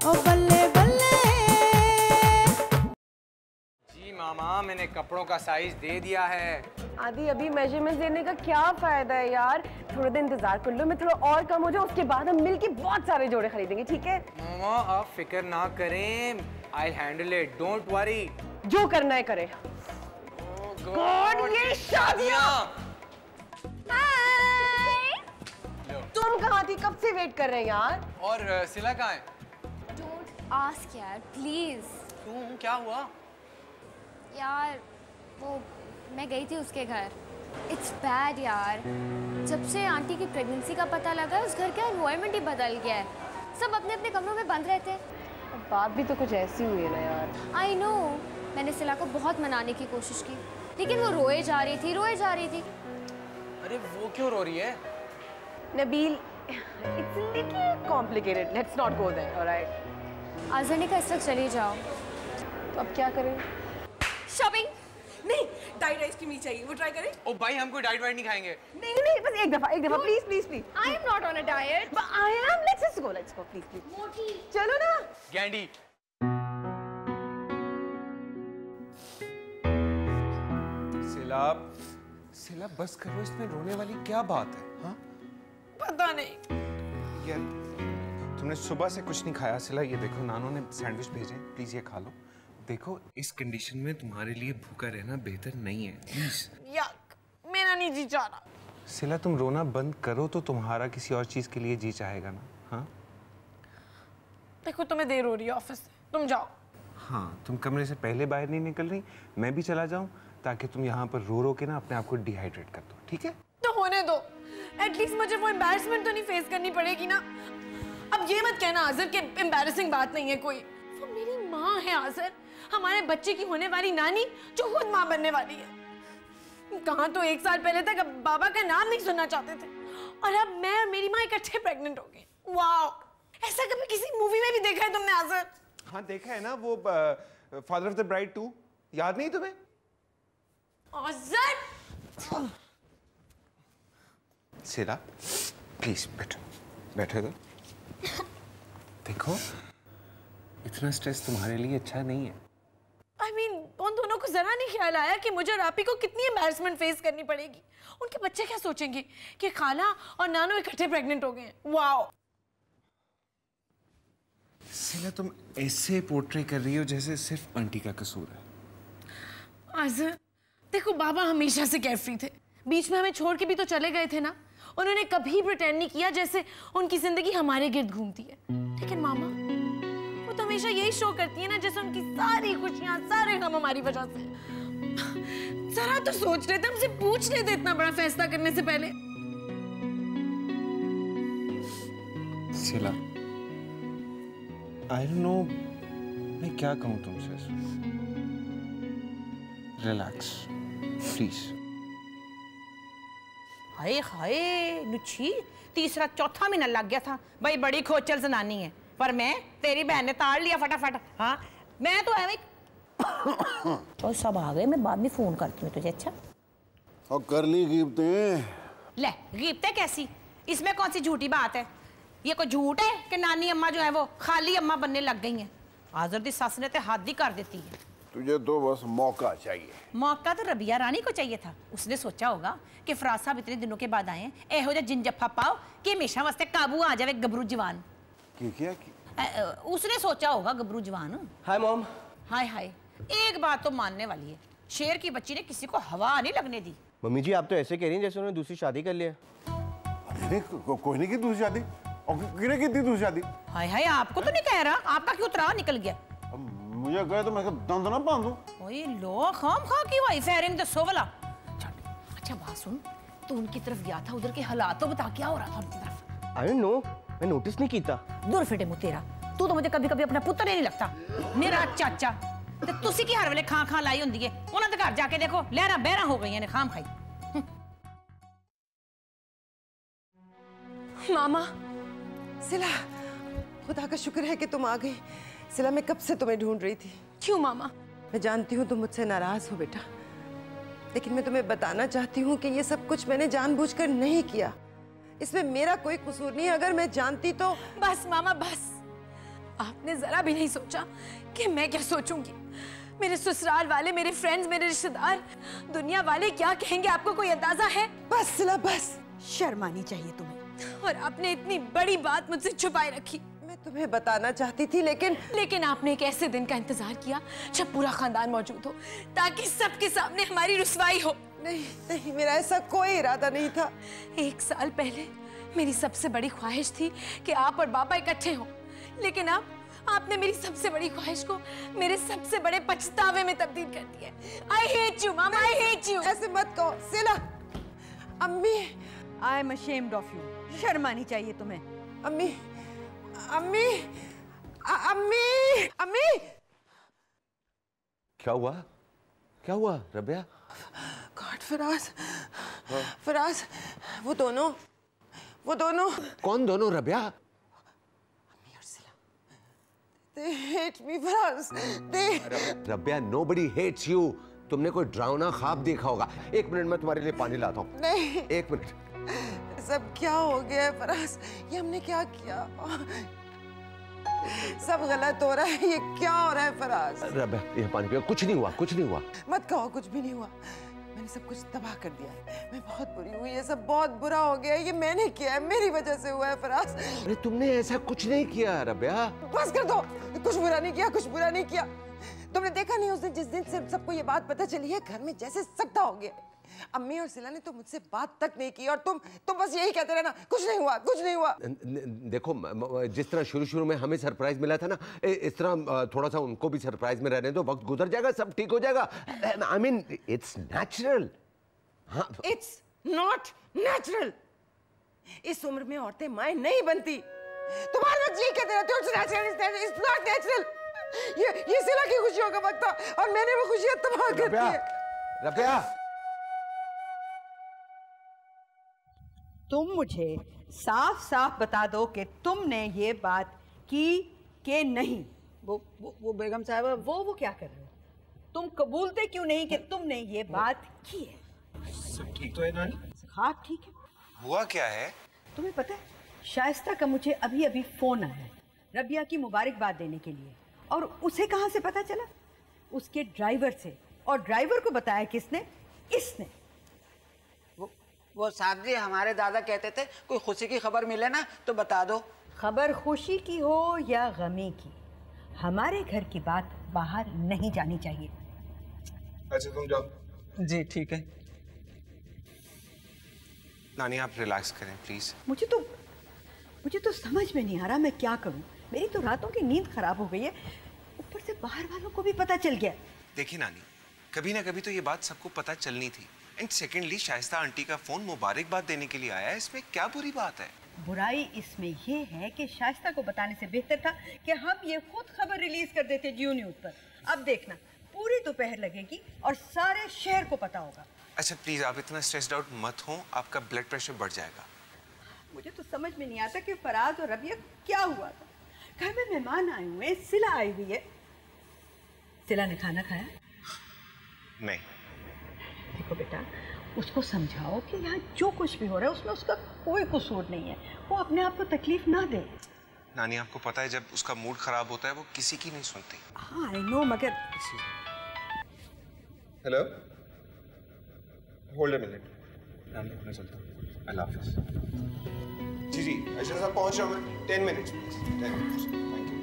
ओ बल्ले बल्ले। जी मामा, मैंने कपड़ों का साइज दे दिया है। आदि अभी मेजरमेंट देने का क्या फायदा है यार, थोड़ा दिन इंतजार कर लो, मैं थोड़ा और कम हो जाऊं, उसके बाद हम मिलके बहुत सारे जोड़े खरीदेंगे, ठीक है? मामा आप फिक्र ना करें, I handle it, don't worry. जो करना है करे। गॉड, ये शादियां! तुम कहाँ थी, कब से वेट कर रहे हैं यार? और सिला कहाँ है? डोंट आस्क यार प्लीज। क्यों, क्या हुआ? यार वो मैं गई थी उसके घर। इट्स बैड यार, जब से आंटी की प्रेगनेंसी का पता लगा उस घर का एनवायरनमेंट ही बदल गया है। सब अपने अपने कमरों में बंद रहते हैं। अब बात भी तो कुछ ऐसी हुई है ना यार। आई नो, मैंने सिला को बहुत मनाने की कोशिश की, लेकिन वो रोए जा रही थी। अरे वो क्यों रो रही है? Nabeel, it's a little complicated. Let's not go there, alright? Azar ने कहा इस वक्त चली जाओ। तो अब क्या करें? शॉपिंग। नहीं, डाइट आइसक्रीम ही चाहिए, वो ट्राई करें? ओ भाई, हम कोई डाइट वाइट नहीं खाएंगे। नहीं, बस एक दफा, please. I am not on a diet. But I am. Let's go, please. मोटी। चलो ना। गैंडी। सिला बस करो, इसमें रोने वाली क्या बात है? हाँ? पता नहीं यार, तुमने सुबह से कुछ नहीं खाया सिला। ये देखो, नानो ने सैंडविच भेजे, प्लीज ये खा लो। देखो, इस कंडीशन में तुम्हारे लिए भूखा रहना बेहतर नहीं है, प्लीज। याक, मेरा नहीं जी चाह रहा। सिला, तुम रोना बंद करो तो तुम्हारा किसी और चीज के लिए जी चाहेगा ना। हाँ देखो, तुम्हें देर हो रही है ऑफिस से, तुम जाओ। हाँ, तुम कमरे से पहले बाहर नहीं निकल रही, मैं भी चला जाऊं ताकि तुम यहाँ पर रो के ना अपने आप को डिहाइड्रेट कर दो, ठीक है? तो होने दो, एटलीस्ट मुझे वो एम्बैरेसमेंट तो नहीं फेस करनी पड़ेगी ना। अब ये मत कहना आज़र कि एम्बैरेसिंग बात नहीं है कोई। वो मेरी माँ है आज़र, हमारे बच्चे की होने वाली नानी जो खुद माँ बनने वाली है। कहाँ तो 1 साल पहले तक बाबा का नाम नहीं सुनना चाहते थे, और अब मैं और मेरी माँ इकट्ठे प्रेग्नेंट हो गए। वाओ, ऐसा कभी किसी मूवी में भी देखा है तुमने आज़र? हाँ देखा है ना, वो फादर ऑफ द ब्राइड 2, याद नहीं तुम्हें? आज़र! सिला प्लीज बैठो तो। देखो, इतना स्ट्रेस तुम्हारे लिए अच्छा नहीं है। I mean, उन दोनों को जरा नहीं ख्याल आया कि मुझे और आपी को कितनी एम्बैरेसमेंट फेस करनी पड़ेगी। उनके बच्चे क्या सोचेंगे कि खाला और नानो इकट्ठे प्रेग्नेंट हो गए हैं। वाओ! सिला, तुम ऐसे पोर्ट्रे कर रही हो जैसे सिर्फ आंटी का कसूर है। आज़र, देखो बाबा हमेशा से केयरफ्री थे, बीच में हमें छोड़ के भी तो चले गए थे ना। उन्होंने कभी प्रिटेंड नहीं किया जैसे उनकी जिंदगी हमारे गिर्द घूमती है। लेकिन मामा, वो तो हमेशा यही शो करती है ना जैसे उनकी सारी खुशियां, सारे गम हमारी वजह से। जरा तो सोच रहे थे, हमसे पूछ लेते इतना बड़ा फैसला करने से पहले। सिला, आई डोंट नो मैं क्या कहूँ तुमसे। Relax please. हाय हाय नुच्छी, तीसरा चौथा महीना लग गया था। भाई बड़ी खोचल जनानी है, पर मैं तेरी बहन ने ताड़ लिया फटाफट। हाँ, मैं तो ऐਵੇਂ तो सब आ गए, मैं बाद में फोन करती हूँ तुझे। अच्छा, और कर ली गिफ्टें? ले गिफ्टें कैसी, इसमें कौन सी झूठी बात है? ये कोई झूठ है कि नानी अम्मा जो है वो खाली अम्मा बनने लग गई हैं? आज़र दी सस ने तो हाथ ही कर देती है। तुझे तो बस मौका चाहिए। मौका तो रबिया रानी को चाहिए था। उसने सोचा होगा कि फराज साहब इतने दिनों के बाद आए हैं, एहो जा जिंजफ्फा पाओ कि हमेशा वास्ते काबू आ जाए गबरू जवान। क्या? उसने सोचा होगा गबरू जवान। Hi mom. हाय हाय, एक बात तो मानने वाली है, शेर की बच्ची ने किसी को हवा नहीं लगने दी। मम्मी जी, आप तो ऐसे कह रही हैं जैसे उन्होंने दूसरी शादी कर लिया। कोई नहीं की दूसरी शादी, और किने की थी दूसरी शादी? हाय हाय, आपको तो नहीं कह रहा, आपका क्यों उतराव निकल गया? मुझे कहे तो मैं दंद ना बांधूं। ओए लो, खाम खा की वाई फायरिंग दसो वाला। अच्छा बात सुन, तू उनकी तरफ गया था, उधर के हालात तो बता, क्या हो रहा था उनकी तरफ? आई डोंट नो, मैं नोटिस नहीं कीता। दूर फिटे मुँह तेरा, तू तो मुझे कभी कभी अपना पुत्र ही नहीं लगता। मेरा चाचा ते तुसी की हर वेले खां खां लाई हुंदी है। उन्हां दे घर जाके देखो, लहरा बहरा हो गई ने खाम खाई। मामा, सिला, खुदा का शुक्र है कि तुम आ गई। सिला, मैं कब से तुम्हें ढूंढ रही थी। क्यों मामा? मैं जानती हूँ तुम मुझसे नाराज हो बेटा, लेकिन मैं तुम्हें बताना चाहती हूँ कि ये सब कुछ मैंने जानबूझकर नहीं किया। इसमें मेरा कोई कसूर नहीं है। अगर मैं जानती तो। बस मामा बस, आपने जरा भी नहीं सोचा कि मैं क्या सोचूंगी। मेरे ससुराल वाले, मेरे फ्रेंड्स, मेरे रिश्तेदार, दुनिया वाले क्या कहेंगे, आपको कोई अंदाजा है? बस सिला बस, शर्म आनी चाहिए तुम्हें। और आपने इतनी बड़ी बात मुझसे छुपाए रखी। मैं तुम्हें बताना चाहती थी लेकिन आपने एक ऐसे दिन का इंतजार किया जब पूरा खानदान मौजूद हो, ताकि सबके सामने हमारी रुसवाई हो। नहीं नहीं, मेरा ऐसा कोई इरादा नहीं था। 1 साल पहले मेरी सबसे बड़ी ख्वाहिश थी कि आप और पापा इकट्ठे हों, लेकिन अब आपने मेरी सबसे बड़ी ख्वाहिश को मेरे सबसे बड़े पछतावे में तब्दील कर दिया। I hate you, Mom, I hate you। ऐसे मत कहो सिला। अम्मी, I am ashamed of you. शर्म आनी चाहिए तुम्हें। अम्मी, अम्मी, अम्मी, अम्मी। क्या हुआ? क्या हुआ रबिया? गॉड, फराज, फराज, वो दोनों कौन दोनों रबिया? अम्मी और सिला, they hate me, Faraz, Rabia, nobody hates you। तुमने कोई डरावना ख्वाब देखा होगा। 1 मिनट में तुम्हारे लिए पानी लाता हूँ। नहीं, 1 मिनट। सब क्या हो गया है फराज? ये हमने क्या किया? सब गलत हो रहा है। ये क्या हो रहा है फराज? रबिया, ये पानी पियो। कुछ नहीं हुआ, कुछ नहीं हुआ। मत कहो कुछ भी नहीं हुआ। मैंने सब कुछ तबाह कर दिया है। मैं बहुत बुरी हुई। ये सब बहुत बुरा हो गया है। ये मैंने किया है, मेरी वजह से हुआ है फराज। अरे तुमने ऐसा कुछ नहीं किया रबिया। बस कर दो। कुछ बुरा नहीं किया, कुछ बुरा नहीं किया। तुमने देखा नहीं उस दिन, जिस दिन से सबको ये बात पता चली है, घर में जैसे सख्ता हो गया। अम्मी और सिला ने तो मुझसे बात तक नहीं की, और तुम बस यही कहते रहना, कुछ नहीं हुआ, कुछ नहीं हुआ। देखो, जिस तरह शुरू में हमें सरप्राइज मिला था ना, इस तरह थोड़ा सा उनको भी सरप्राइज में रहने दो। वक्त गुजर जाएगा, सब ठीक हो जाएगा। I mean it's natural. हाँ, इट्स नॉट नेचुरल। इस उम्र में औरतें माएं नहीं बनती। तुम्हारे वक्त यही कहते रहते हो, इट्स नॉट नेचुरल। ये सिला की खुशियों का वक्त था, और मैंने वो खुशियां तबाह कर दी है। रबिया, तुम मुझे साफ साफ बता दो कि तुमने ये बात की कि नहीं। वो बेगम साहबा, वो क्या कर रहे हो? तुम कबूलते क्यों नहीं कि तुमने ये बात की है? सब ठीक तो है नानी? हाँ ठीक है। हुआ क्या है? तुम्हें पता है, शाइस्ता का मुझे अभी अभी फोन आया है रबिया की मुबारकबाद देने के लिए। और उसे कहाँ से पता चला? उसके ड्राइवर से। और ड्राइवर को बताया किसने? इसने। वो साहब जी, हमारे दादा कहते थे कोई खुशी की खबर मिले ना तो बता दो। खबर खुशी की हो या गमी की, हमारे घर की बात बाहर नहीं जानी चाहिए। अच्छा तुम जाओ। जी ठीक है। नानी आप रिलैक्स करें प्लीज। मुझे तो समझ में नहीं आ रहा मैं क्या करूं। मेरी तो रातों की नींद खराब हो गई है, ऊपर से बाहर वालों को भी पता चल गया। देखिए नानी, कभी ना कभी तो ये बात सबको पता चलनी थी। एंड सेकेंडली, शाइस्ता आंटी का फोन मुबारकबाद देने के लिए आया है, इसमें क्या बुरी बात है? बुराई इसमें ये है कि शाइस्ता को बताने से बेहतर था कि हम ये खुद खबर रिलीज कर देते जियो न्यूज़ पर। अब देखना, पूरी दोपहर लगेगी और सारे शहर को पता होगा। अच्छा प्लीज, आप इतना स्ट्रेस्ड आउट मत हो, आपका ब्लड प्रेशर बढ़ जाएगा। मुझे तो समझ में नहीं आता कि फराज और रबिया क्या हुआ था। घर में मेहमान आए हुए, सिला आई हुई है। सिला ने खाना खाया? नहीं। देखो बेटा, उसको समझाओ कि यहाँ जो कुछ भी हो रहा है उसमें उसका कोई कसूर नहीं है। वो अपने आप को तकलीफ ना दे। नानी, आपको पता है जब उसका मूड खराब होता है वो किसी की नहीं सुनती। हाँ आई नो, मगर हेलो, होल्ड अ मिनट। नानी अपना चलता हूँ। अल्लाह हाफिज़। जी अच्छा साहब, पहुँच रहा हूँ मैं। 10 minutes please. 10 minutes, thank you.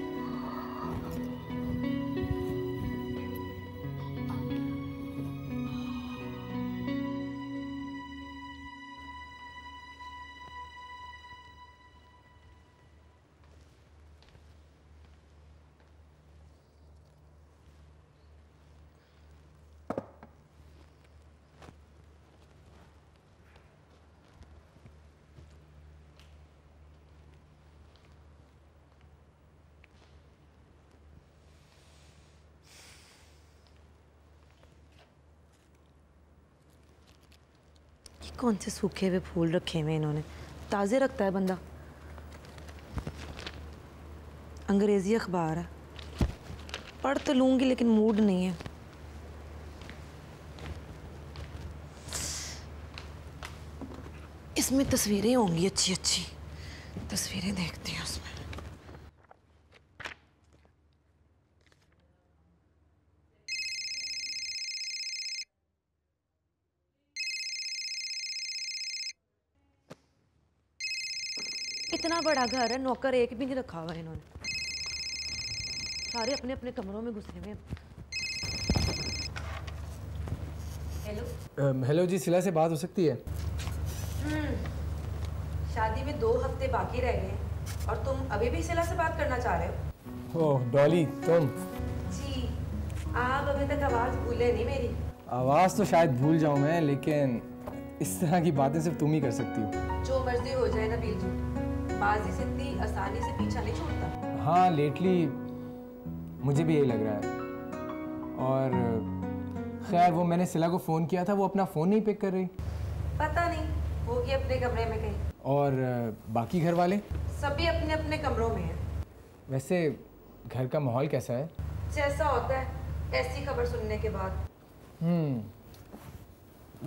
कौन से सूखे हुए फूल रखे हुए इन्होंने, ताज़े रखता है बंदा। अंग्रेजी अखबार है, पढ़ तो लूंगी लेकिन मूड नहीं है। इसमें तस्वीरें होंगी अच्छी अच्छी, तस्वीरें देखती हैं उसमें। इतना बड़ा घर है, नौकर एक भी नहीं रखा हुआ है इन्होंने, सारे अपने अपने कमरों में घुसे हुए हैं। हेलो हेलो जी, सिला से बात हो सकती है? शादी में 2 हफ्ते बाकी रह गए और तुम अभी भी सिला से बात करना चाह रहे हो? ओह डॉली, तुम? जी, आप अभी तक आवाज़ भूले नहीं मेरी। आवाज़ तो शायद भूल जाऊं मैं, लेकिन इस तरह की बातें सिर्फ तुम ही कर सकती हो। जो मर्जी हो जाए ना बीजू, बाजी से इतनी आसानी से पीछा नहीं छूटता। हाँ, लेटली मुझे भी यही लग रहा है। और खैर, वो मैंने सिला को फ़ोन किया था, वो अपना फ़ोन नहीं पिक कर रही। पता नहीं, होगी अपने कमरे में कहीं। और बाकी घर वाले? सभी अपने अपने कमरों में हैं। वैसे घर का माहौल कैसा है? जैसा होता है ऐसी खबर सुनने के बाद।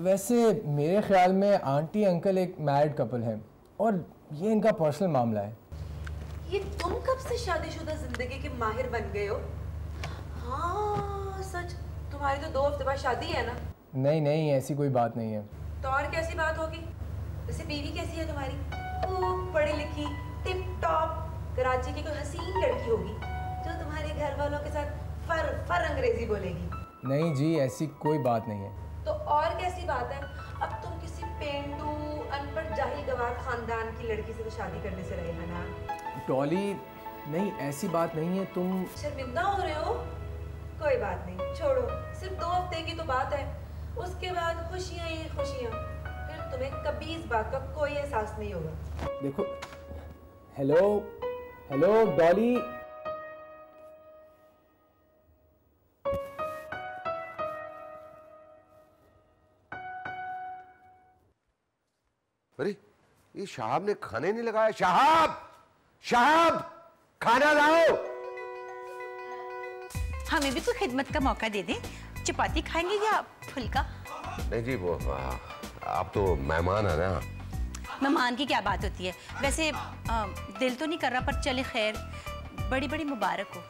वैसे मेरे ख्याल में आंटी अंकल एक मैरिड कपल है और ये इनका पर्सनल मामला है। ये तुम कब से शादीशुदा जिंदगी के माहिर बन गए हो? हाँ सच, तुम्हारी तो 2 हफ्ते बाद शादी है ना? नहीं नहीं, ऐसी कोई बात नहीं है। तो और कैसी बात होगी? वैसे बीवी कैसी है तुम्हारी? वो पढ़ी लिखी टिप टॉप कराची की कोई हसीन लड़की होगी जो तुम्हारे घर वालों के साथ फर अंग्रेजी बोलेगी। नहीं जी, ऐसी कोई बात नहीं है। तो और कैसी बात है? अब तुम किसी पेंडू अनपढ़ जाहिल गवार खानदान की लड़की से तो शादी करने से रहे हैं ना? डॉली, नहीं ऐसी बात नहीं है। तुम शर्मिंदा हो रहे हो? कोई बात नहीं, छोड़ो, सिर्फ 2 हफ्ते की तो बात है। उसके बाद खुशियां ही खुशियां, फिर तुम्हें कभी इस बात का कोई एहसास नहीं होगा। देखो, हेलो हेलो डॉली। अरे ये शहाब ने खाने नहीं लगाया। शहाब, शहाब, खाना लाओ। हमें भी कोई खिदमत का मौका दे दें। चपाती खाएंगे या फुल्का? नहीं जी, वो आप तो मेहमान है ना। मेहमान की क्या बात होती है? वैसे दिल तो नहीं कर रहा, पर चले खैर, बड़ी बड़ी मुबारक हो।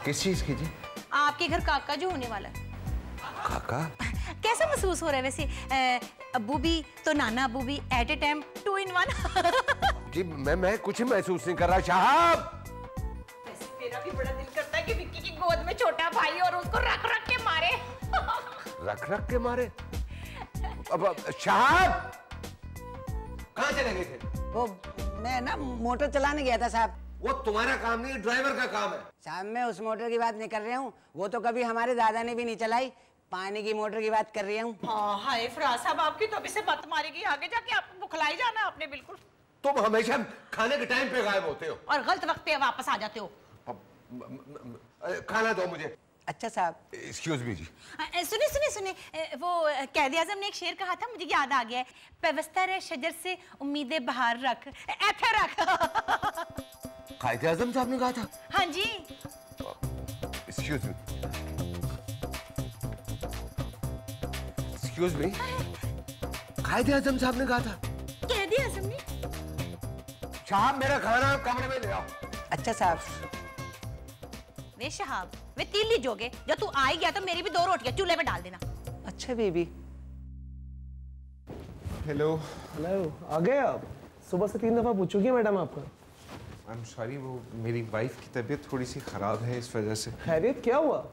किस चीज की जी? आपके घर काका जो होने वाला है। काका? कैसा महसूस हो रहा है वैसे? अब्बू भी तो नाना अब्बू भी एट ए टाइम 2 in 1। जी मैं कुछ महसूस नहीं कर रहा। शहाब, मेरा भी बड़ा दिल करता है कि विक्की की गोद में छोटा भाई और उसको रख रख के मारे। रख रख के मारे? अब शहाब कहाँ चले गए थे? वो मैं ना मोटर चलाने गया था साहब। वो तुम्हारा काम नहीं, ड्राइवर का काम है। साहब मैं उस मोटर की बात नहीं कर रहा हूँ, वो तो कभी हमारे दादा ने भी नहीं चलाई। पानी की मोटर की बात कर रही हूँ। हाय फराज साहब, आपकी तो अभी से मत मारेगी, आगे जाके आपको बुखलाई जाना आपने बिल्कुल। तुम हमेशा खाने के टाइम पे गायब होते हो और गलत वक्त पे वापस आ जाते हो। खाना दो मुझे। अच्छा साहब। एक्सक्यूज मी जी। सुने सुने सुने, वो कैद आज़म ने एक शेर कहा था, मुझे याद आ गया है। पेवस्तर शजर से उम्मीदें बाहर रख, ऐसे रख। कायदे आज़म साहब ने कहा था? हाँ जी। एक्सक्यूज मी, एक्सक्यूज मी, कायदे आज़म साहब ने कहा था? कैद आज़म ने? साहब मेरा खाना कमरे में ले आओ। अच्छा साहब। वे शहाब, वे तीली जोगे, जब तू आ ही गया तो मेरी भी 2 रोटियां चूल्हे में डाल देना। अच्छा बेबी। हेलो हेलो, आ गए आप? सुबह से 3 दफा पूछ चुकी है मैडम आपका। आई एम सॉरी, वो मेरी वाइफ की तबीयत थोड़ी सी ख़राब है, इस वजह से। खैरियत क्या हुआ?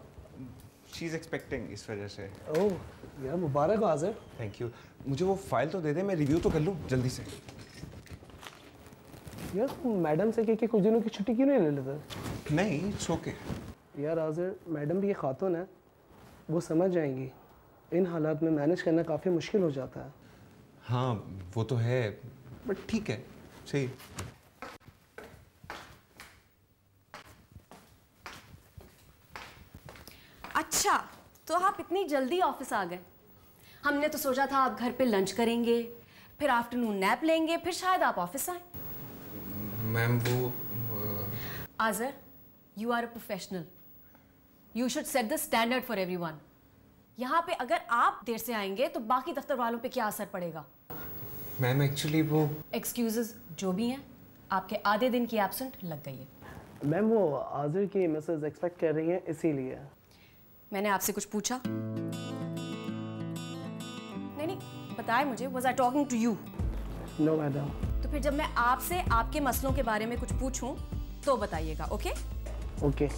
शी इज़ एक्सपेक्टिंग, इस वजह से। ओह यार, मुबारक हो आज़र। Thank you. मुझे वो फाइल तो दे दे, मैं रिव्यू तो कर लूँ जल्दी से। यार मैडम से कि कुछ दिनों की छुट्टी क्यों नहीं ले लेते? नहीं, इट्स ओके। यार आज़र, मैडम भी ये खातून है, वो समझ जाएंगी। इन हालात में मैनेज करना काफ़ी मुश्किल हो जाता है। हाँ वो तो है, बट ठीक है, सही। अच्छा, तो आप इतनी जल्दी ऑफिस आ गए? हमने तो सोचा था आप घर पे लंच करेंगे, फिर आफ्टरनून नैप लेंगे, फिर शायद आप ऑफिस आए। मैम वो आज़र, you are a professional, you should set the standard for everyone. यहाँ पे अगर आप देर से आएंगे तो बाकी दफ्तर वालों पे क्या असर पड़ेगा? मैम एक्चुअली वो एक्सक्यूजेस जो भी हैं, आपके आधे दिन की एब्सेंट लग गई है। मैम वो आज़र की मैसेज एक्सपेक्ट कर रही हैं, इसीलिए। मैंने आपसे कुछ पूछा? नहीं, बताए मुझे। Was I talking to you? No madam. तो तो फिर जब मैं आपसे आपके मसलों के बारे में कुछ पूछूं तो बताइएगा, ओके? ओके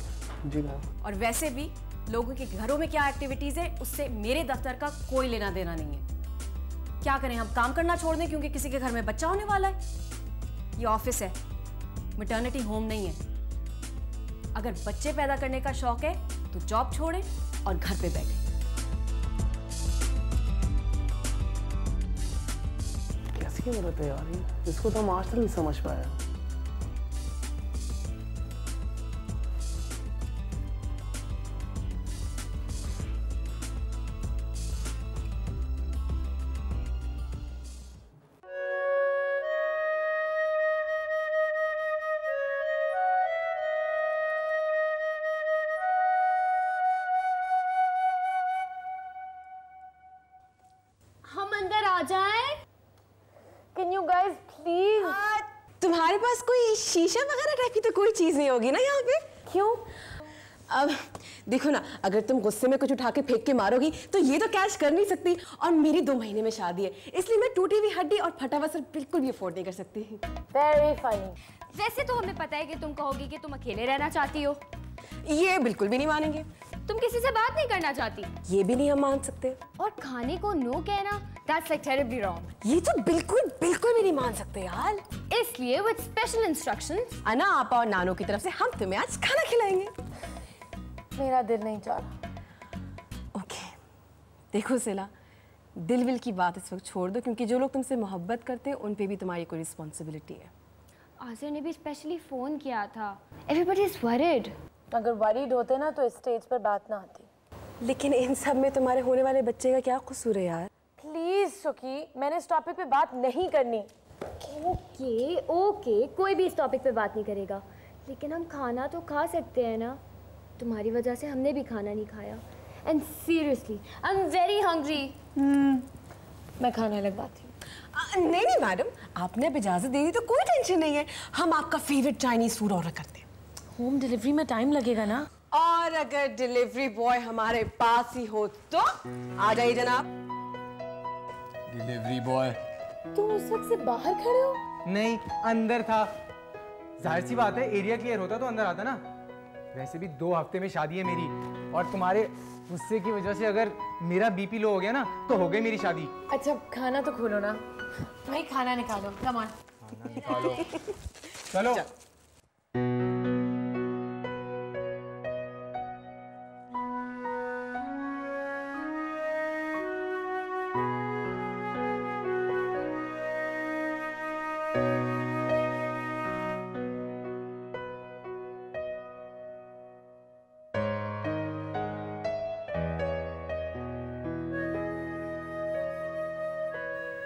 जी मैम। और वैसे भी लोगों के घरों में क्या एक्टिविटीज है उससे मेरे दफ्तर का कोई लेना देना नहीं है। क्या करें, हम काम करना छोड़ दें क्योंकि किसी के घर में बच्चा होने वाला है? ये ऑफिस है, मैटरनिटी होम नहीं है। अगर बच्चे पैदा करने का शौक है तो जॉब छोड़ें और घर पे बैठें। कैसी औरत है यार ये, इसको तो हम आज तक नहीं समझ पाया। हम अंदर आ जाएं? Can you guys please? तुम्हारे पास कोई शीशा वगैरह टाइप की तो कोई चीज नहीं होगी ना यहाँ पे? क्यों? अब देखो ना, अगर तुम गुस्से में कुछ उठा के फेंक के मारोगी तो ये तो कैच कर नहीं सकती, और मेरी 2 महीने में शादी है, इसलिए मैं टूटी हुई हड्डी और फटा हुआ सर बिल्कुल भी अफोर्ड नहीं कर सकती। Very funny. वैसे तो हमें पता है कि तुम कहोगी कि तुम अकेले रहना चाहती हो। ये बिल्कुल भी नहीं मानेंगे। तुम किसी से बात नहीं करना चाहती। ये भी नहीं हम मान सकते। और खाने को नो कहना, that's like terribly wrong. ये तो बिल्कुल बिल्कुल भी नहीं मान सकते यार। इसलिए with special instructions, अना आपा और नानो की तरफ से हम तुम्हें आज खाना खिलाएंगे। मेरा दिल नहीं चाह रहा। ओके, देखो सिला, दिल विल की बात इस वक्त छोड़ दो, क्योंकि जो लोग तुमसे मोहब्बत करते हैं उन पे भी तुम्हारी कोई रिस्पॉन्सिबिलिटी है। आज़िर ने भी स्पेशली फोन किया था। Everybody is worried. अगर वरीड होते ना तो इस स्टेज पर बात ना आती। लेकिन इन सब में तुम्हारे होने वाले बच्चे का क्या कसूर है यार? प्लीज सुखी, मैंने इस टॉपिक पे बात नहीं करनी। ओके ओके, कोई भी इस टॉपिक पे बात नहीं करेगा, लेकिन हम खाना तो खा सकते हैं ना। तुम्हारी वजह से हमने भी खाना नहीं खाया। And seriously I am very hungry. मैं खाना लगवाती हूँ। नहीं नहीं मैडम, आपने अब इजाजत दे दी तो कोई टेंशन नहीं है, हम आपका फेवरेट चाइनीज फूड ऑर्डर करते हैं। होम डिलीवरी में टाइम लगेगा ना? और अगर डिलीवरी बॉय हमारे पास ही हो तो आ जाइए जनाब। Delivery boy? तुम उस वक्त से बाहर खड़े हो? नहीं, अंदर था। जाहिर सी बात है, एरिया क्लियर होता तो अंदर आता ना। वैसे भी 2 हफ्ते में शादी है मेरी, और तुम्हारे गुस्से की वजह से अगर मेरा बीपी लो हो गया ना तो हो गई मेरी शादी। अच्छा खाना तो खोलो ना भाई, खाना निकालो, कम ऑन। खाना निकालो। चलो।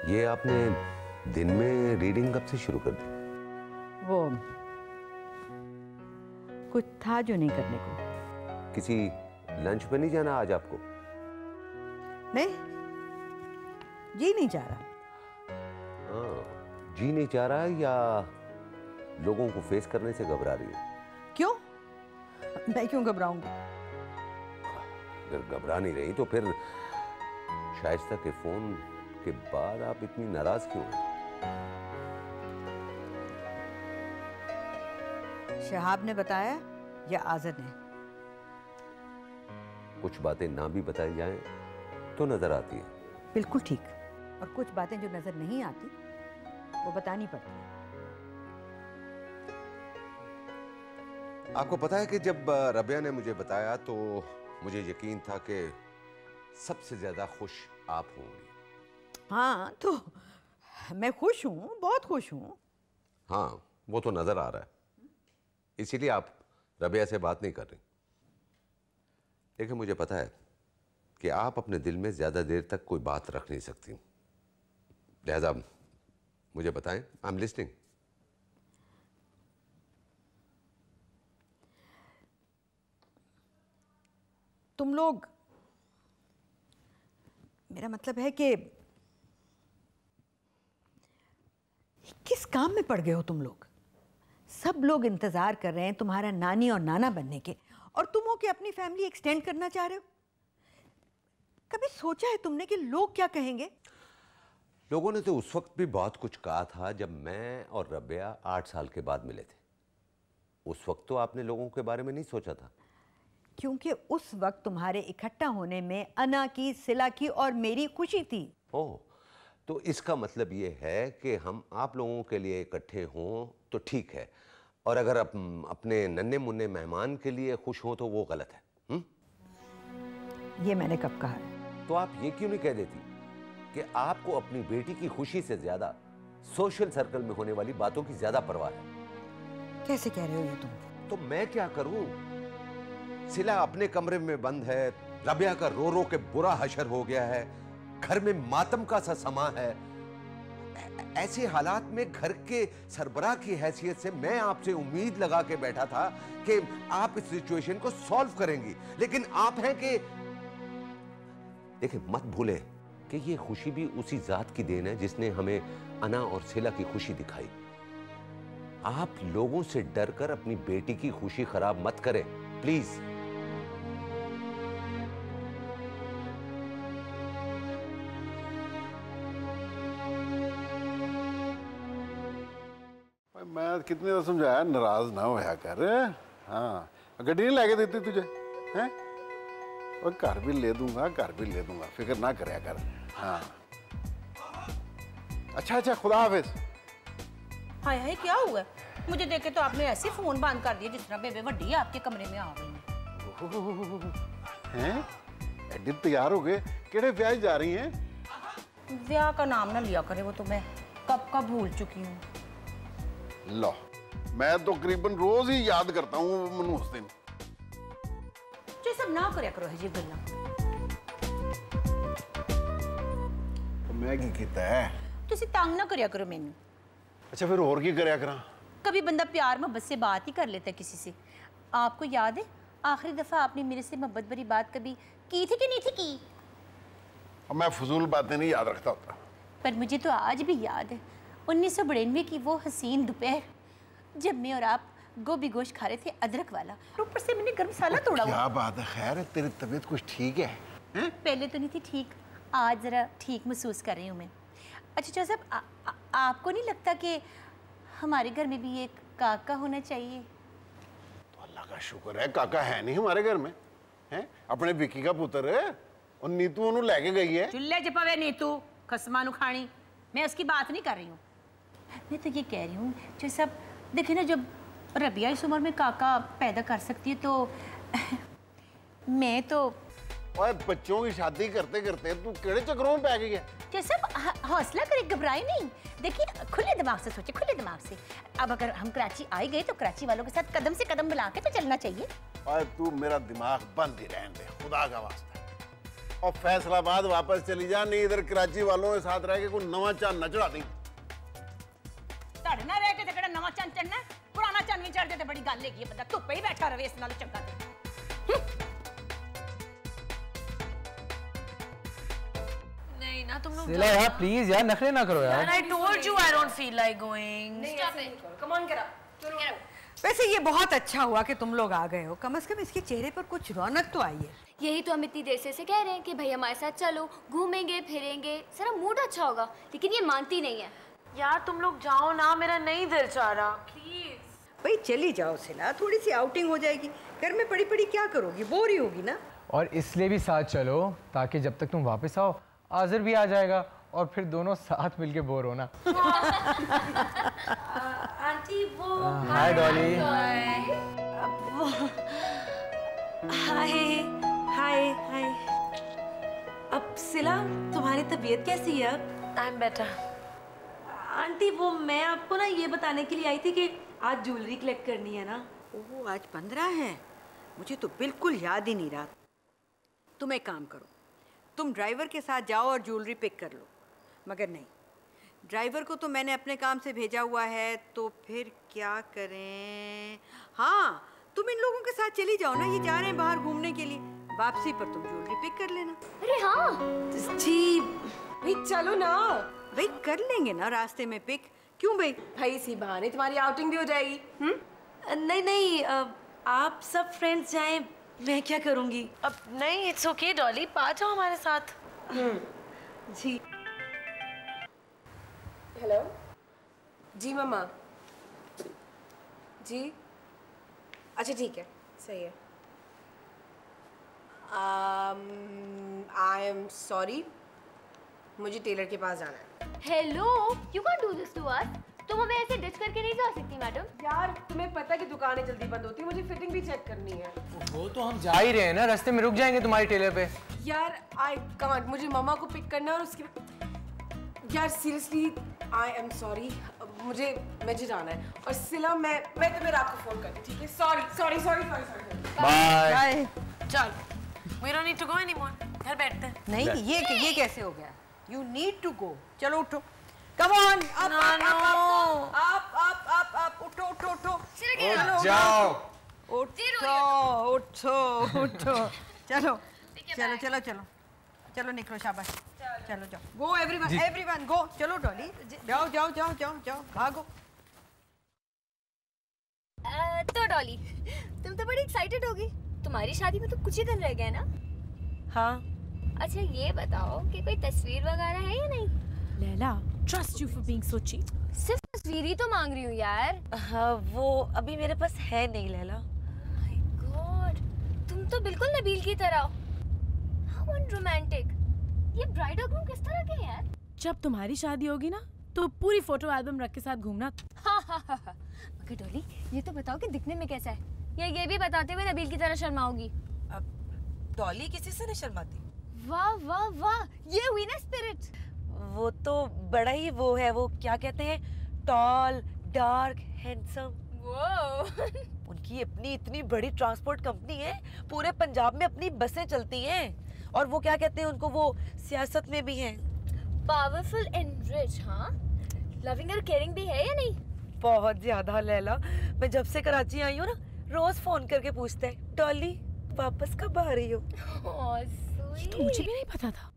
ये आपने दिन में रीडिंग कब से शुरू कर दी? वो कुछ था जो नहीं करने को। किसी लंच पे नहीं जाना आज आपको? नहीं, जी नहीं चाह रहा। जी नहीं चाह रहा, या लोगों को फेस करने से घबरा रही है? क्यों? मैं क्यों घबराऊंगी? अगर घबरा नहीं रही तो फिर शाइस्ता के फोन के बाद आप इतनी नाराज क्यों हैं? शहाब ने बताया या आज़र ने? कुछ बातें ना भी बताई जाएं तो नजर आती है। बिल्कुल ठीक। और कुछ बातें जो नजर नहीं आती वो बतानी पड़ती है। आपको पता है कि जब रबिया ने मुझे बताया तो मुझे यकीन था कि सबसे ज्यादा खुश आप होंगी। हाँ, तो मैं खुश हूँ, बहुत खुश हूँ। हाँ, वो तो नजर आ रहा है, इसीलिए आप रबिया से बात नहीं कर रही। लेकिन मुझे पता है कि आप अपने दिल में ज्यादा देर तक कोई बात रख नहीं सकती, लिहाजा मुझे बताएं। I am listening. तुम लोग, मेरा मतलब है कि किस काम में पड़ गए हो तुम लोग? सब लोग इंतजार कर रहे हैं तुम्हारा नानी और नाना बनने के, और तुम हो कि अपनी फैमिली एक्सटेंड करना चाह रहे हो। कभी सोचा है तुमने कि लोग क्या कहेंगे? लोगों ने तो उस वक्त भी बहुत कुछ कहा था जब मैं और रबिया 8 साल के बाद मिले थे। उस वक्त तो आपने लोगों के बारे में नहीं सोचा था। क्योंकि उस वक्त तुम्हारे इकट्ठा होने में अना की, सिला की और मेरी खुशी थी। ओह, तो इसका मतलब ये है कि हम आप लोगों के लिए इकट्ठे हों तो ठीक है, और अगर अपने नन्हे मुन्ने मेहमान के लिए खुश हों तो वो गलत है। ये मैंने कब कहा है? तो आप ये क्यों नहीं कह देती कि आपको अपनी बेटी की खुशी से ज्यादा सोशल सर्कल में होने वाली बातों की ज्यादा परवाह है? कैसे कह रहे हो ये तुम? तो मैं क्या करूं? सिला अपने कमरे में बंद है, रबिया का रो रो के बुरा हशर हो गया है, घर में मातम का सा समा है। ऐसे हालात में घर के सरबराह की हैसियत से मैं आपसे उम्मीद लगा के बैठा था कि आप इस सिचुएशन को सॉल्व करेंगी, लेकिन आप हैं कि देखिए, मत भूलें कि ये खुशी भी उसी जात की देन है जिसने हमें अना और सिला की खुशी दिखाई। आप लोगों से डरकर अपनी बेटी की खुशी खराब मत करें, प्लीज। मैं कितने तो समझाया, नाराज ना होया कर। हाँ, गड्डी नहीं लेके देती तुझे हैं? और घर भी ले दूंगा, घर भी ले दूंगा, फिक्र ना करया कर। हाँ, अच्छा, खुदा हाफिज। हाय हाय, क्या हुआ? मुझे देखे तो आपने ऐसे फोन बंद कर दिया जिस तरह बेबे वड्डी आपके कमरे में आ गई हैं? एडी तैयार हो गए, केड़े ब्याह जा रही हैं? ब्याह का नाम ना लिया करे, वो तो मैं कब का भूल चुकी हूँ। लो, मैं तो करीबन रोज ही याद करता हूँ मनु उस दिन। जो सब ना करया करो है जी गल्ला। तो मैं की कीता है? तुसी तंग ना करया करो मैनू। अच्छा, फिर और की करया करा? कभी बंदा प्यार मोहब्बत से बात ही कर लेता है किसी से। आपको याद है आखिरी दफा आपने मेरे से मोहब्बत भरी बात कभी की थी कि नहीं थी की? अब मैं फजूल बातें नहीं याद रखता होता। पर मुझे तो आज भी याद है 1992 की वो हसीन दोपहर जब मैं और आप गोभी गोश्त खा रहे थे, अदरक वाला, ऊपर से मैंने गर्म मसाला तोड़ा हुआ। क्या बात है, खैर है, तेरी तबीयत कुछ ठीक है? पहले तो नहीं थी ठीक, आज जरा ठीक महसूस कर रही हूँ मैं। अच्छा चाचा साहब, आपको नहीं लगता कि हमारे घर में भी एक काका होना चाहिए? तो अल्लाह का शुक्र है काका है नहीं हमारे घर में, हैं? अपने विकी का पुत्र है, और नीतू उन्हें लेके गई है। चुल्ले च पवे नीतू खसमा खानी, मैं उसकी बात नहीं कर रही हूँ। मैं तो ये कह रही हूँ जो सब देखे ना, जब रबिया इस उम्र में काका पैदा कर सकती है तो मैं तो। और बच्चों की शादी करते करते तू केड़े चक्रों में पै गई है? जैसे हौसला करे, घबराए नहीं। देखिए, खुले दिमाग से सोचे, खुले दिमाग से। अब अगर हम कराची आ गए तो कराची वालों के साथ कदम से कदम मिला के तो चलना चाहिए। और तू मेरा दिमाग बंद ही रहने दे, खुदा का वास्ता। और फैसलाबाद वापस चली जा, नहीं इधर कराची वालों के साथ रह के कोई नवा चांद न चढ़ा दी। ताड़े ना रह के तेरा नवा चांद चढ़ना, पुराना चांद भी चढ़ दे तो बड़ी गल है। बंदा धुप्पे ही बैठा रहे, इस नाल चंगा ते। नहीं ना, तुम लोग सिला यार, प्लीज यार, नखरे ना करो यार। I told you I don't feel like going. Stop it. Come on, get up. वैसे ये बहुत अच्छा हुआ कि तुम लोग आ गए हो, कम से कम इसके चेहरे पर कुछ रौनक तो आई है। यही तो हम इतनी देर से कह रहे हैं कि भाई हमारे साथ चलो, घूमेंगे फिरेंगे, सारा मूड अच्छा होगा, लेकिन ये मानती नहीं है। यार तुम लोग जाओ ना, मेरा नहीं दिल चाह रहा, प्लीज। भाई चली जाओ सिला, थोड़ी सी आउटिंग हो जाएगी। घर में पड़ी पड़ी क्या करोगी, बोर ही होगी ना। और इसलिए भी साथ चलो ताकि जब तक तुम वापस आओ आज़र भी आ जाएगा और फिर दोनों साथ मिलके बोर होना। आंटी वो हाय डॉली। हाय हाय हाय। अब सिला, तुम्हारी तबीयत कैसी है अब? I am better. आंटी वो मैं आपको ना ये बताने के लिए आई थी कि आज ज्वेलरी कलेक्ट करनी है ना। ओह, आज 15 है, मुझे तो बिल्कुल याद ही नहीं रहा। तुम एक काम करो, तुम ड्राइवर के साथ जाओ और ज्वेलरी पिक कर लो। मगर नहीं, ड्राइवर को तो मैंने अपने काम से भेजा हुआ है, तो फिर क्या करें? हाँ, तुम इन लोगों के साथ चली जाओ ना, ये जा रहे हैं बाहर घूमने के लिए। वापसी पर तुम ज्वेलरी पिक कर लेना। अरे हाँ जी भाई, चलो ना भाई, कर लेंगे ना रास्ते में पिक। क्यों भाई? भाई इसी बहाने तुम्हारी आउटिंग भी हो जाएगी। नहीं नहीं, आप सब फ्रेंड्स जाएं, मैं क्या करूंगी? अब नहीं, इट्स ओके डॉली, आ जाओ हमारे साथ। जी। हेलो जी मम्मा जी अच्छा ठीक है सही है आई एम सॉरी मुझे टेलर के पास जाना है hello you can do this to us तुम हमें ऐसे डिच करके नहीं जा सकती मैडम यार तुम्हें पता है कि दुकानें जल्दी बंद होती है मुझे फिटिंग भी चेक करनी है वो तो हम जा ही रहे हैं ना रास्ते में रुक जाएंगे तुम्हारी टेलर पे यार आई कांट मुझे मम्मा को पिक करना है और उसके यार सीरियसली आई एम सॉरी मुझे जाना है और सिला मैं तुम्हें रात को फोन करती ठीक है सॉरी बाय चल we don't need to go anymore घर बैठते हैं नहीं ये कैसे हो गया यू नीड टू गो चलो उठो कम ऑन आप उठो जाओ उठो चलो निकलो शाबाश चलो जाओ गो एवरीवन गो चलो डॉली जाओ भागो तो डॉली तुम तो बड़ी एक्साइटेड होगी तुम्हारी शादी में तो कुछ ही दिन रह गए ना हाँ अच्छा ये बताओ कि कोई तस्वीर वगैरह है या नहीं Laila trust you for being so cheap सिर्फ तस्वीर ही तो मांग रही हूँ यार हाँ वो अभी मेरे पास है नहीं लैला माय गॉड तुम तो बिल्कुल नबील की तरह हो हाउ अनरोमांटिक ये ब्राइड और ग्रूम किस तरह के हैं यार जब तुम्हारी शादी होगी ना तो पूरी फोटो एल्बम रख के साथ घूमना मगर डॉली ये तो बताओ कि दिखने में कैसा है या ये भी बताते हुए नबील की तरह शर्माओगी डॉली किसी से नहीं शर्माती वाह ये हुई ना स्पिरिट वो तो बड़ा ही वो है वो क्या कहते हैं टॉल डार्क हैंडसम उनकी अपनी इतनी बड़ी ट्रांसपोर्ट कंपनी है पूरे पंजाब में अपनी बसें चलती हैं और वो क्या कहते हैं उनको वो सियासत में भी हैं पावरफुल एंड रिच हाँ लविंग और केयरिंग भी है या नहीं बहुत ज्यादा लैला मैं जब से कराची आई हूँ ना रोज फोन करके पूछते हैं डॉली वापस कब आ रही हो तो मुझे भी नहीं पता था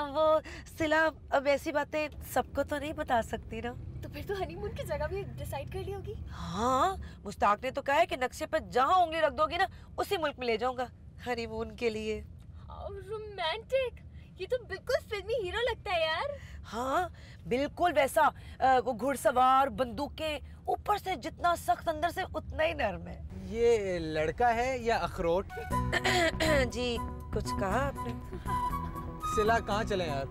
वो सिला अब ऐसी बातें सबको तो नहीं बता सकती ना तो फिर तो हनीमून की जगह भी डिसाइड कर ली होगी हाँ मुश्ताक ने तो कहा है कि नक्शे पर जहाँ उंगली रख दोगी ना उसी मुल्क में ले जाऊंगा हनीमून के लिए रोमांटिक ये तो बिल्कुल फिल्मी हीरो लगता है यार हाँ बिल्कुल वैसा वो घुड़सवार बंदूकें ऊपर से जितना सख्त अंदर से उतना ही नर्म है ये लड़का है या अखरोट जी कुछ कहा आपने सिला कहाँ चले यार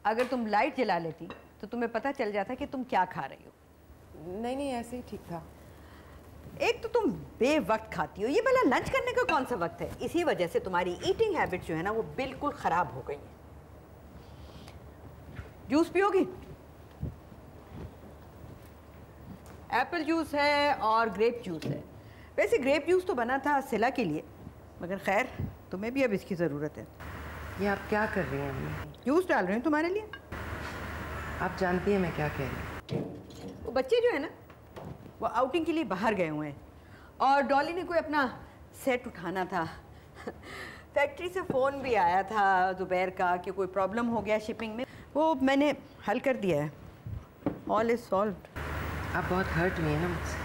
अगर तुम लाइट जला लेती तो तुम्हें पता चल जाता कि तुम क्या खा रही हो नहीं ऐसे ही ठीक था एक तो तुम बेवक्त खाती हो ये भला लंच करने का कौन सा वक्त है इसी वजह से तुम्हारी ईटिंग हैबिट जो है ना वो बिल्कुल ख़राब हो गई है जूस पियोगी एप्पल जूस है और ग्रेप जूस है वैसे ग्रेप जूस तो बना था सिला के लिए मगर खैर तुम्हें भी अब इसकी ज़रूरत है ये आप क्या कर रही हैं जूस डाल रही हूँ तुम्हारे लिए आप जानती हैं मैं क्या कह रही हूँ वो बच्चे जो है ना वो आउटिंग के लिए बाहर गए हुए हैं और डॉली ने कोई अपना सेट उठाना था फैक्ट्री से फ़ोन भी आया था दोपहर का कि कोई प्रॉब्लम हो गया शिपिंग में वो मैंने हल कर दिया है ऑल इज सॉल्व्ड आप बहुत हर्ट हुई हैं ना मुझसे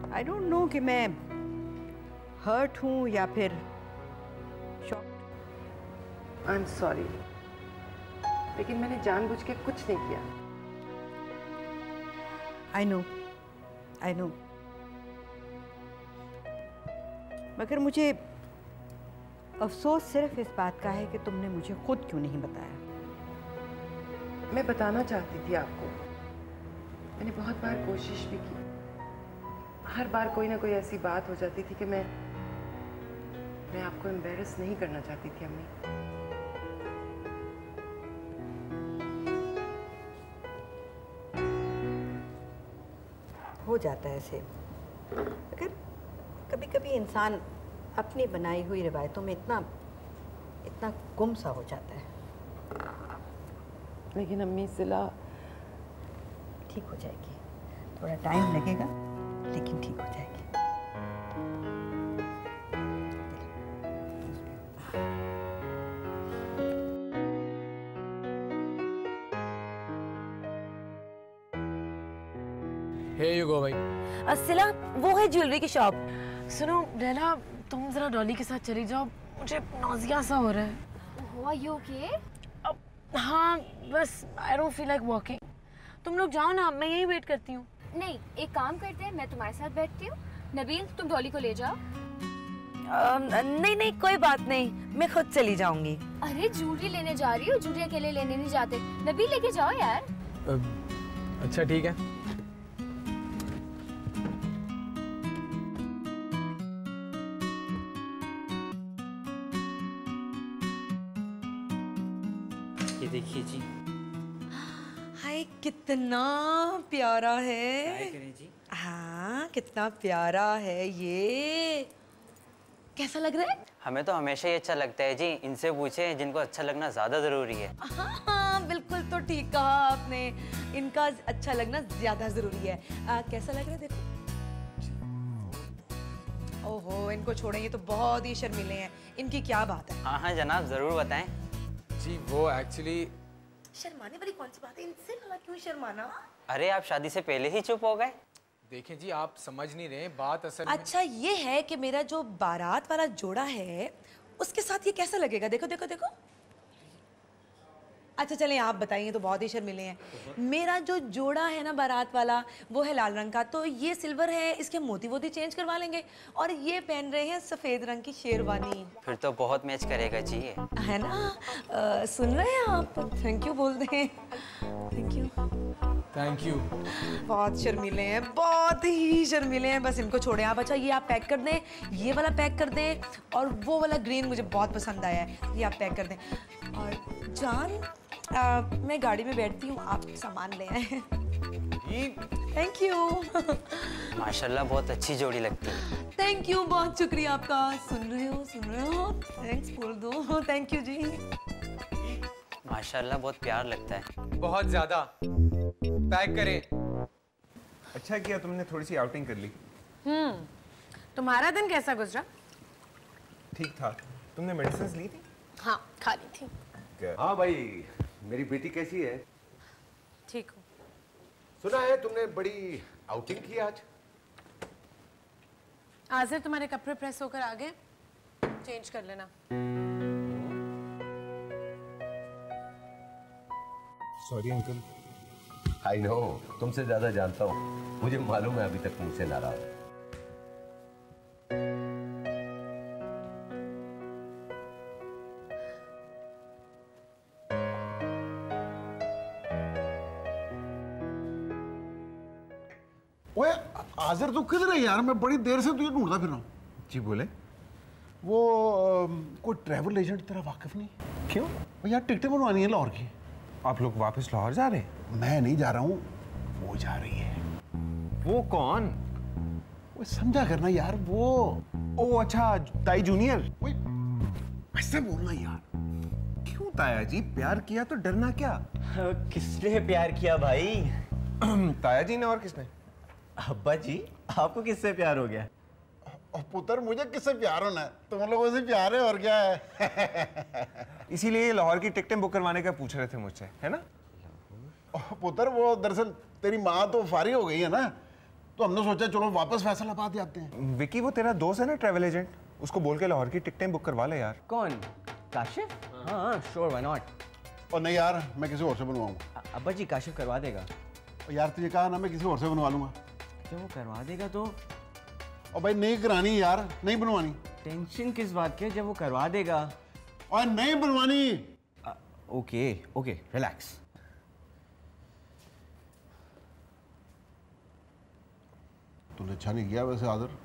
आई डोंट नो कि मैं हर्ट हूँ या फिर शॉक्ड आई एम सॉरी लेकिन मैंने जानबूझ के कुछ नहीं किया आई नो मगर मुझे अफसोस सिर्फ इस बात का है कि तुमने मुझे खुद क्यों नहीं बताया मैं बताना चाहती थी आपको मैंने बहुत बार कोशिश भी की हर बार कोई ना कोई ऐसी बात हो जाती थी कि मैं आपको एम्बैरेस नहीं करना चाहती थी अम्मी हो जाता है ऐसे अगर कभी कभी इंसान अपनी बनाई हुई रिवायतों में इतना गुम सा हो जाता है लेकिन अम्मी सिला ठीक हो जाएगी थोड़ा टाइम लगेगा लेकिन ठीक हो जाएगी Here you go भाई। सिला, वो है ज्वेलरी की शॉप। सुनो लैला, तुम जरा डॉली के साथ चली जाओ, मुझे नौजिया सा हो रहा है। Are you okay? हाँ बस I don't feel like walking। तुम लोग जाओ ना, मैं यहीं वेट करती हूँ। नहीं, एक काम करते हैं, मैं तुम्हारे साथ बैठती हूँ। नबील, तुम डॉली को ले जाओ। नहीं नहीं कोई बात नहीं, मैं खुद चली जाऊंगी। अरे जूरी लेने जा रही हो, जूरी अकेले लेने नहीं जाते। नबील लेके जाओ यार। अच्छा ठीक है। ये देखिए जी। हाय कितना प्यारा है। ट्राई करें जी। हाँ कितना प्यारा है ये। कैसा लग रहा है? हमें तो हमेशा ही अच्छा लगता है जी। इनसे पूछे जिनको अच्छा लगना ज्यादा जरूरी है। हाँ बिल्कुल, तो ठीक कहा आपने, इनका अच्छा लगना ज्यादा जरूरी है। कैसा लग रहा है देखो। ओहो इनको छोड़े, ये तो बहुत ही शर्मीले हैं। इनकी क्या बात है? हाँ हाँ जनाब, जरूर बताएं। जी वो एक्चुअली शर्माने वाली कौन सी बात है? इनसे भला क्यों शर्माना? अरे आप शादी से पहले ही चुप हो गए। देखें जी, आप समझ नहीं रहे बात असल अच्छा ये है कि मेरा जो बारात वाला जोड़ा है उसके साथ ये कैसा लगेगा? देखो देखो देखो। अच्छा चलें आप बताइए, तो बहुत ही शर्मिले हैं। मेरा जो जोड़ा है ना बारात वाला, वो है लाल रंग का, तो ये सिल्वर है, इसके मोती वोती चेंज करवा लेंगे। और ये पहन रहे हैं सफेद रंग की शेरवानी। फिर तो बहुत मैच करेगा जी ये। है ना? सुन रहे हैं आप? थैंक यू बोल दें। Thank you. Thank you. बहुत शर्मीले हैं, बहुत ही शर्मीले हैं। बस इनको छोड़ें आप। अच्छा ये आप पैक कर दें, ये वाला पैक कर दें, और वो वाला ग्रीन मुझे बहुत पसंद आया है, ये आप पैक कर दें। और जान मैं गाड़ी में बैठती हूँ, आप सामान ले आए। Thank you. माशाल्लाह बहुत अच्छी जोड़ी लगती है। थैंक यू, बहुत शुक्रिया आपका। सुन रहे हो? थैंक्स बोल दो। थैंक यू जी। माशाल्लाह बहुत प्यार लगता है। बहुत ज्यादा। पैक करें। अच्छा किया तुमने थोड़ी सी आउटिंग कर ली। तुम्हारा दिन कैसा गुजरा? ठीक था। तुमने मेडिसिन ली थी? हाँ खा ली थी। हाँ भाई, मेरी बेटी कैसी है? ठीक हूँ। सुना है तुमने बड़ी आउटिंग की आज। आज़िर तुम्हारे कपड़े प्रेस होकर आ गए, चेंज कर लेना। Sorry uncle. आई नो, तुमसे ज्यादा जानता हूँ, मुझे मालूम है अभी तक मुझसे नाराज है। ओए आज़िर तू किधर है यार? मैं बड़ी देर से तुझे ढूंढता फिर रहा हूँ। जी बोले। वो कोई ट्रैवल एजेंट तेरा वाकिफ नहीं? क्यों? वो यार टिकटें बनवानी है लाहौर की। आप लोग वापस लाहौर जा रहे हैं? मैं नहीं जा रहा हूँ, वो जा रही है। वो कौन? वो समझा करना यार, वो। ओ अच्छा, ताई जूनियर। ऐसे बोलना यार। क्यों ताया जी, प्यार किया तो डरना क्या? किसने प्यार किया भाई? ताया जी ने। और किसने? अब्बा जी, आपको किससे प्यार हो गया? पुत्र मुझे किससे प्यार होना है? तुम लोगों से प्यार है और क्या है। इसीलिए लाहौर की टिकटें बुक करवाने का पूछ रहे थे मुझसे, है ना? पुत्र वो दरअसल तेरी माँ तो फारिग हो गई है ना, तो हमने सोचा चलो वापस फैसलाबाद जाते हैं। विकी वो तेरा दोस्त है ना ट्रैवल एजेंट, उसको बोल के लाहौर की टिकटें बुक करवा ले यार। कौन? काशिफ? हाँ श्योर, व्हाई नॉट। और नहीं यार, मैं किसी और से बनवाऊंगा। अब्बा जी काशिफ करवा देगा। और यार तुझे कहा ना मैं किसी और से बनवा लूंगा। क्या वो करवा देगा तो? और भाई नहीं करानी यार, नहीं बनवानी। टेंशन किस बात की, जब वो करवा देगा। और नहीं बनवानी। Okay okay relax. तूने अच्छा नहीं किया वैसे आदर।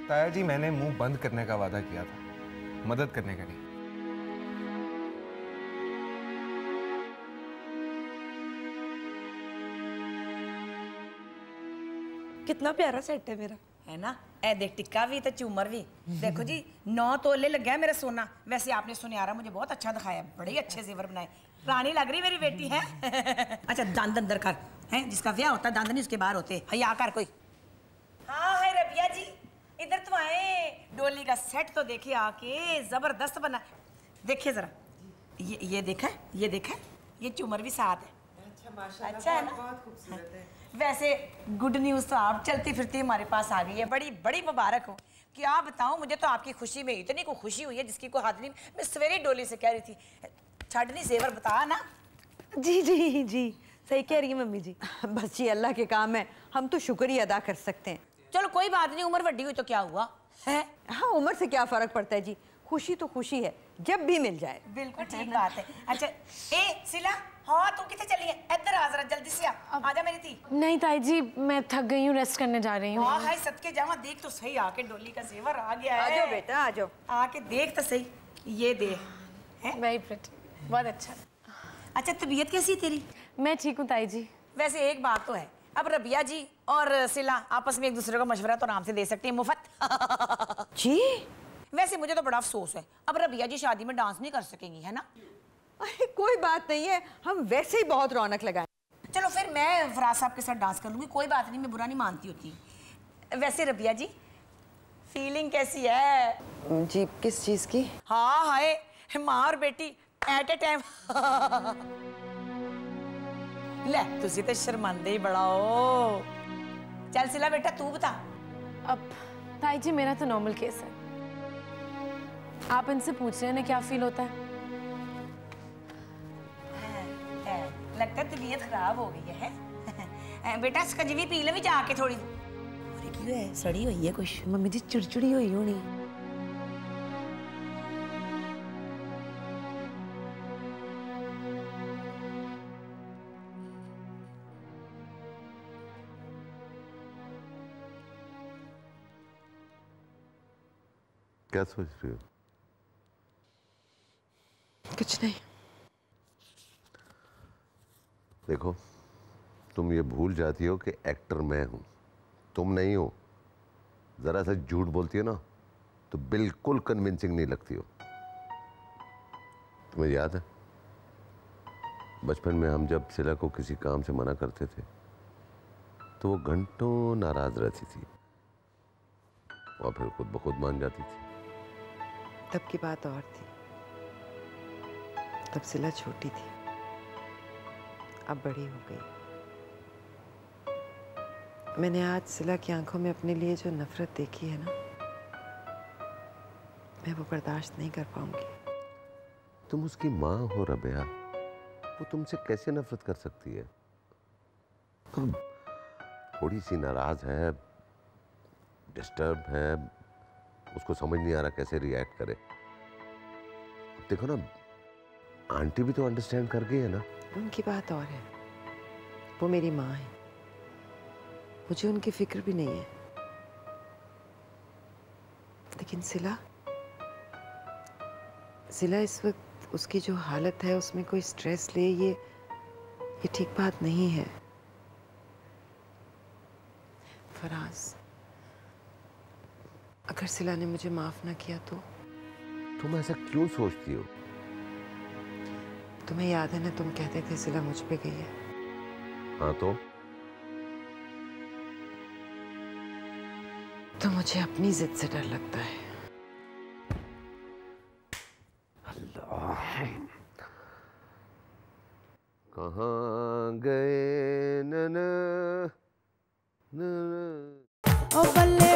ताया जी मैंने मुंह बंद करने का वादा किया था, मदद करने का नहीं। कितना प्यारा सेट है मेरा, है ना? ए देख टिक्का भी तो झूमर भी। देखो जी 9 तोले लग गया मेरा सोना। वैसे आपने सुनियारा मुझे बहुत अच्छा दिखाया, बड़े अच्छे जेवर बनाए। रानी लग रही मेरी बेटी है। अच्छा दांत अंदर कर, हैं जिसका ब्याह होता है दांत नहीं उसके बाहर होते। हया कर कोई। हाँ है रबिया जी, इधर तो आए। डोली का सेट तो देखिए आके, जबरदस्त बना। देखिए जरा, ये देखा, ये देखा, ये झूमर भी साथ है। अच्छा माशाल्लाह, अच्छा है ना? बहुत खूबसूरत है। वैसे गुड न्यूज़ तो आप चलती फिरती हमारे पास आ गई है, बड़ी बड़ी मुबारक हो। क्या बताऊं, मुझे तो आपकी खुशी में इतनी को खुशी हुई है जिसकी कोई हद नहीं। मैं सवेरे डोली से कह रही थी छाटनी जेवर बता ना। जी जी जी सही कह रही है मम्मी जी। बस जी अल्लाह के काम है, हम तो शुक्र ही अदा कर सकते हैं। चलो कोई बात नहीं, उम्र बड़ी हुई तो क्या हुआ है? हाँ उम्र से क्या फर्क पड़ता है जी, खुशी तो खुशी है जब भी मिल जाए। बिल्कुल ठीक बात है। अच्छा ए सिला, हाँ तू कितने चली है? इधर आ जरा जल्दी से आजा मेरी थी। नहीं ताई जी मैं थक गई हूँ, रेस्ट करने जा रही हूँ। हाँ हाय सदके जावा, देख तो सही आके डोली का जेवर आ गया है। आ जाओ बेटा आ जाओ, आके देख तो सही, ये दे। वेरी प्रिटी, बहुत अच्छा। अच्छा तबीयत कैसी तेरी? मैं ठीक हूँ ताई जी। वैसे एक बात तो है, अब रबिया जी और सिला आपस में एक दूसरे को मशवरा तो आराम से दे सकती है मुफ्त। जी वैसे मुझे तो बड़ा अफसोस है, अब रबिया जी शादी में डांस नहीं कर सकेंगी, है ना? अरे कोई बात नहीं है, हम वैसे ही बहुत रौनक लगाए। चलो फिर मैं फराज साहब के साथ डांस कर लूंगी, कोई बात नहीं, मैं बुरा नहीं मानती होती। वैसे रबिया जी फीलिंग कैसी है? जी किस चीज की? हाँ हाय माँ और बेटी एट ए टाइम। ले तुझे तो शर्मांदे ही बड़ा हो। चल सिला बेटा तू बता। अब ताई जी मेरा तो नॉर्मल केस है, आप इनसे पूछ रहे हैं ना क्या फील होता है। लगता है तबीयत खराब हो गई है। बेटा स्कंजवी पी ले भी जाके थोड़ी। अरे क्यों है, सड़ी हुई है कुछ? मम्मी जी चिड़चिड़ी हुई होनी। क्या सोच रही हो? कुछ नहीं। देखो तुम ये भूल जाती हो कि एक्टर मैं हूं, तुम नहीं हो। जरा सा झूठ बोलती हो ना तो बिल्कुल कन्विंसिंग नहीं लगती हो। तुम्हें याद है बचपन में हम जब सिला को किसी काम से मना करते थे तो वो घंटों नाराज रहती थी और फिर खुद ब खुद मान जाती थी। तब की बात और थी, तब सिला छोटी थी, अब बड़ी हो गई। मैंने आज सिला की आंखों में अपने लिए जो नफरत देखी है ना, मैं वो बर्दाश्त नहीं कर पाऊंगी। तुम उसकी माँ हो रबिया, वो तुमसे कैसे नफरत कर सकती है? तुम थोड़ी सी नाराज है, डिस्टर्ब है, उसको समझ नहीं आ रहा कैसे रिएक्ट करे। अब देखो ना, आंटी भी तो अंडरस्टैंड कर गई है ना। उनकी बात और है, वो मेरी माँ है, मुझे उनकी फिक्र भी नहीं है। लेकिन सिला इस वक्त उसकी जो हालत है उसमें कोई स्ट्रेस ले, ये ठीक बात नहीं है। फराज, अगर सिला ने मुझे माफ ना किया तो? तुम ऐसा क्यों सोचती हो? तुम्हें याद है ना, तुम कहते थे सिला मुझ पे गई है। हाँ तो मुझे अपनी जिद से डर लगता है। अल्लाह, कहाँ गए नन ओ बल्ले